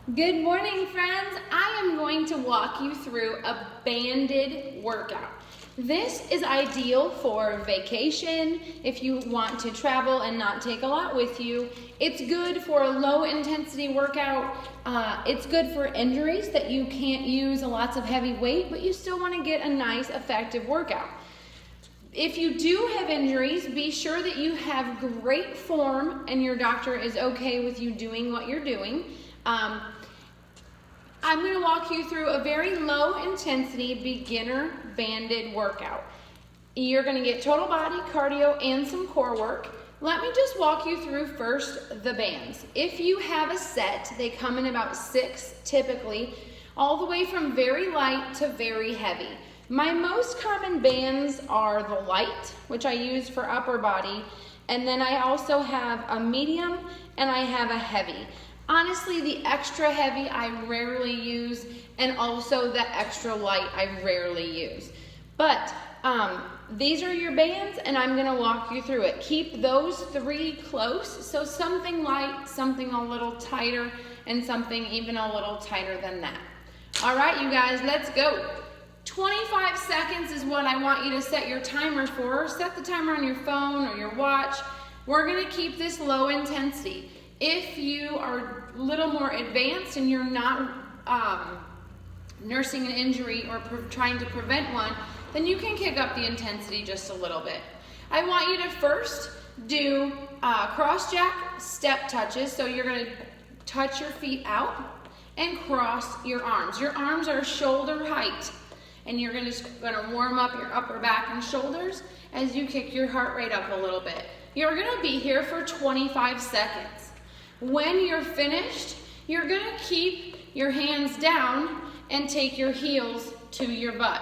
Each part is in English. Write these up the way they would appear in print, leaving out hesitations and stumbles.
Good morning, friends. I am going to walk you through a banded workout. This is ideal for vacation, if you want to travel and not take a lot with you. It's good for a low intensity workout. It's good for injuries that you can't use lots of heavy weight, but you still want to get a nice, effective workout. If you do have injuries, be sure that you have great form and your doctor is okay with you doing what you're doing. I'm going to walk you through a very low intensity beginner banded workout. You're going to get total body, cardio, and some core work. Let me just walk you through first the bands. If you have a set, they come in about 6 typically, all the way from very light to very heavy. My most common bands are the light, which I use for upper body, and then I also have a medium and I have a heavy. Honestly, the extra heavy I rarely use, and also the extra light I rarely use. But these are your bands, and I'm going to walk you through it. Keep those 3 close, so something light, something a little tighter, and something even a little tighter than that. All right, you guys, let's go. 25 seconds is what I want you to set your timer for. Set the timer on your phone or your watch. We're going to keep this low intensity. If you are a little more advanced and you're not nursing an injury or trying to prevent one, then you can kick up the intensity just a little bit. I want you to first do cross jack step touches. So you're going to touch your feet out and cross your arms. Your arms are shoulder height, and you're going to warm up your upper back and shoulders as you kick your heart rate up a little bit. You're going to be here for 25 seconds. When you're finished, you're going to keep your hands down and take your heels to your butt.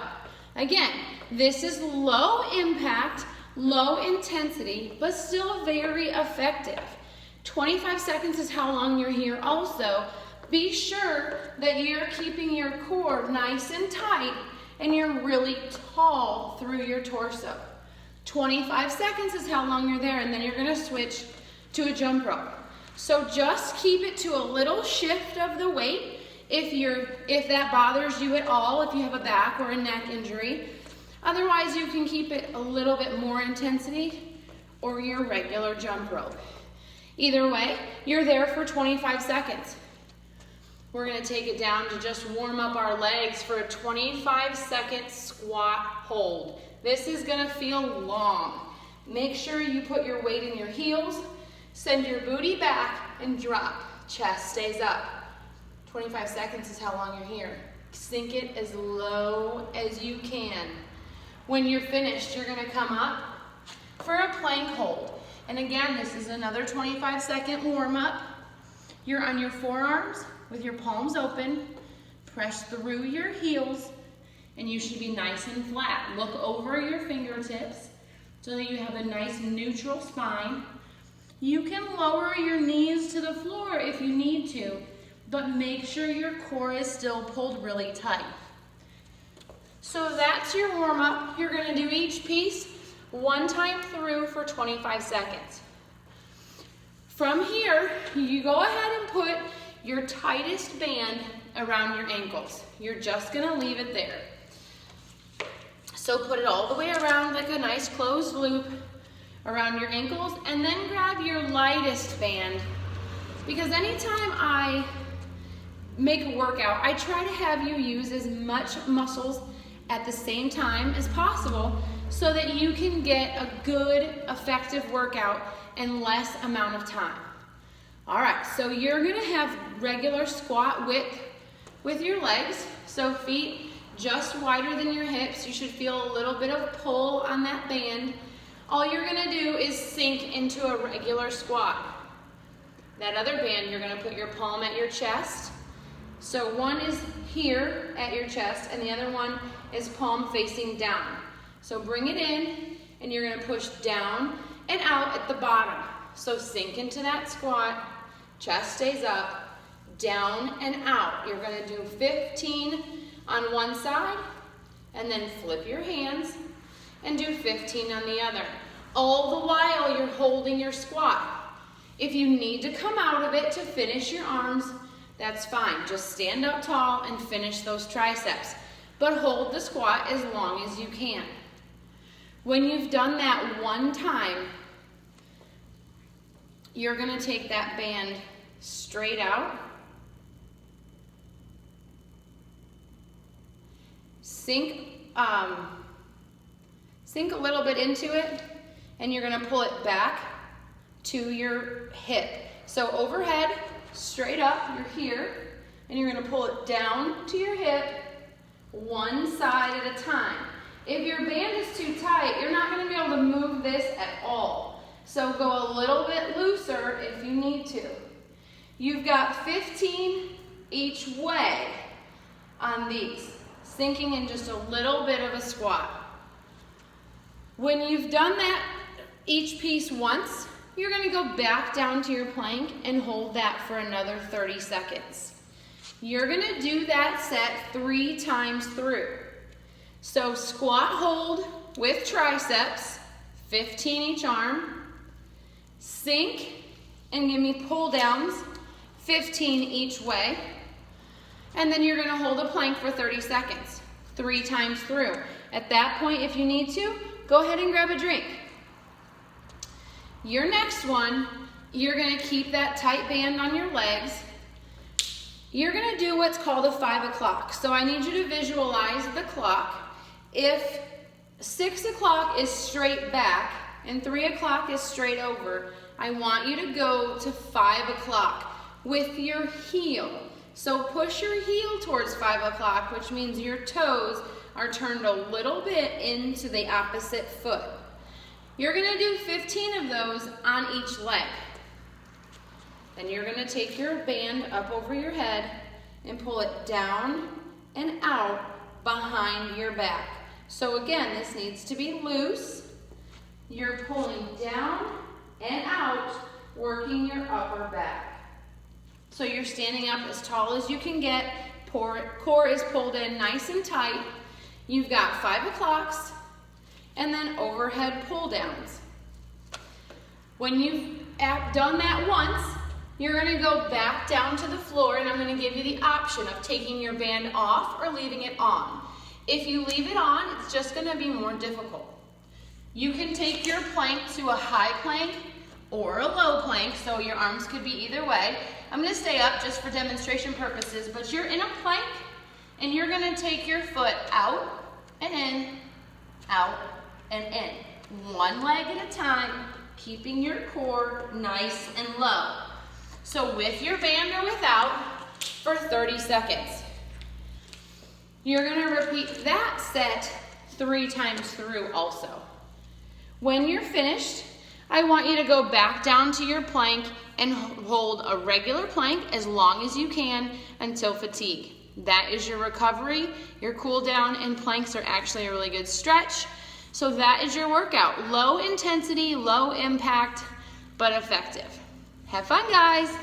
Again, this is low impact, low intensity, but still very effective. 25 seconds is how long you're here. Also, be sure that you're keeping your core nice and tight and you're really tall through your torso. 25 seconds is how long you're there, and then you're going to switch to a jump rope. So just keep it to a little shift of the weight if that bothers you at all, if you have a back or a neck injury. Otherwise, you can keep it a little bit more intensity or your regular jump rope. Either way, you're there for 25 seconds. We're going to take it down to just warm up our legs for a 25-second squat hold. This is going to feel long. Make sure you put your weight in your heels. Send your booty back and drop. Chest stays up. 25 seconds is how long you're here. Sink it as low as you can. When you're finished, you're going to come up for a plank hold. And again, this is another 25-second warm-up. You're on your forearms with your palms open. Press through your heels, and you should be nice and flat. Look over your fingertips so that you have a nice neutral spine. You can lower your knees to the floor if you need to, but make sure your core is still pulled really tight. So that's your warm-up. You're going to do each piece one time through for 25 seconds. From here, you go ahead and put your tightest band around your ankles. You're just going to leave it there. So put it all the way around like a nice closed loop around your ankles, and then grab your lightest band, because anytime I make a workout, I try to have you use as much muscles at the same time as possible so that you can get a good, effective workout in less amount of time. All right, so you're gonna have regular squat width with your legs, so feet just wider than your hips. You should feel a little bit of pull on that band. All you're gonna do is sink into a regular squat. That other band, you're gonna put your palm at your chest. So one is here at your chest, and the other one is palm facing down. So bring it in, and you're gonna push down and out at the bottom. So sink into that squat, chest stays up, down and out. You're gonna do 15 on one side, and then flip your hands and do 15 on the other. All the while you're holding your squat. If you need to come out of it to finish your arms, that's fine. Just stand up tall and finish those triceps. But hold the squat as long as you can. When you've done that one time, you're gonna take that band straight out, sink a little bit into it, and you're gonna pull it back to your hip. So overhead, straight up, you're here, and you're gonna pull it down to your hip, one side at a time. If your band is too tight, you're not gonna be able to move this at all. So go a little bit looser if you need to. You've got 15 each way on these, sinking in just a little bit of a squat. When you've done that each piece once, you're gonna go back down to your plank and hold that for another 30 seconds. You're gonna do that set 3 times through. So squat hold with triceps, 15 each arm, sink and give me pull downs, 15 each way, and then you're gonna hold a plank for 30 seconds, 3 times through. At that point, if you need to, go ahead and grab a drink. Your next one, you're gonna keep that tight band on your legs. You're gonna do what's called a 5 o'clock. So I need you to visualize the clock. If 6 o'clock is straight back and 3 o'clock is straight over, I want you to go to 5 o'clock with your heel. So push your heel towards 5 o'clock, which means your toes are turned a little bit into the opposite foot. You're gonna do 15 of those on each leg. Then you're gonna take your band up over your head and pull it down and out behind your back. So again, this needs to be loose. You're pulling down and out, working your upper back. So you're standing up as tall as you can get. Core is pulled in nice and tight. You've got 5 o'clocks and then overhead pull downs. When you've done that once, you're gonna go back down to the floor, and I'm gonna give you the option of taking your band off or leaving it on. If you leave it on, it's just gonna be more difficult. You can take your plank to a high plank or a low plank, so your arms could be either way. I'm gonna stay up just for demonstration purposes, but you're in a plank, and you're gonna take your foot out and in, out and in. One leg at a time, keeping your core nice and low. So with your band or without, for 30 seconds. You're gonna repeat that set 3 times through also. When you're finished, I want you to go back down to your plank and hold a regular plank as long as you can until fatigue. That is your recovery, your cool down, and planks are actually a really good stretch. So that is your workout. Low intensity, low impact, but effective. Have fun, guys.